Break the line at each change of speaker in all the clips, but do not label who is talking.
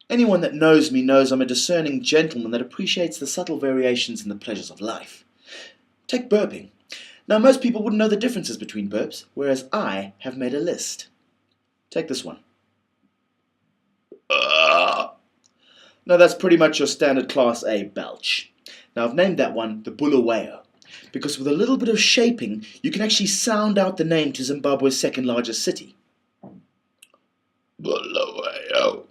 Anyone that knows me knows I'm a discerning gentleman that appreciates the subtle variations in the pleasures of life. Take burping. Now, most people wouldn't know the differences between burps, whereas I have made a list. Take this one. Now, that's pretty much your standard Class A belch. Now, I've named that one the Bulawayo, because with a little bit of shaping, you can actually sound out the name to Zimbabwe's second largest city. Bulawayo.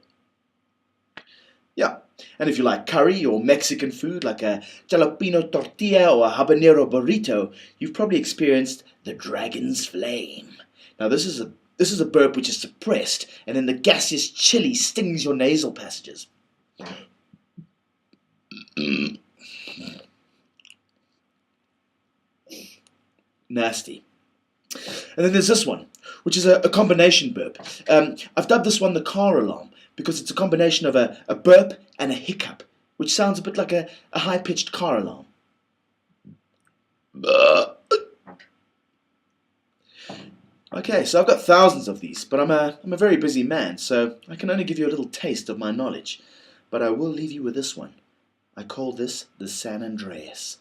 Yeah, and if you like curry or Mexican food like a jalapeno tortilla or a habanero burrito, you've probably experienced the dragon's flame. Now this is a burp which is suppressed, and then the gaseous chili stings your nasal passages. Nasty. And then there's this one, which is a combination burp. I've dubbed this one the car alarm because it's a combination of a burp and a hiccup, which sounds a bit like a high-pitched car alarm. Okay, so I've got thousands of these, but I'm a very busy man, so I can only give you a little taste of my knowledge. But I will leave you with this one. I call this the San Andreas.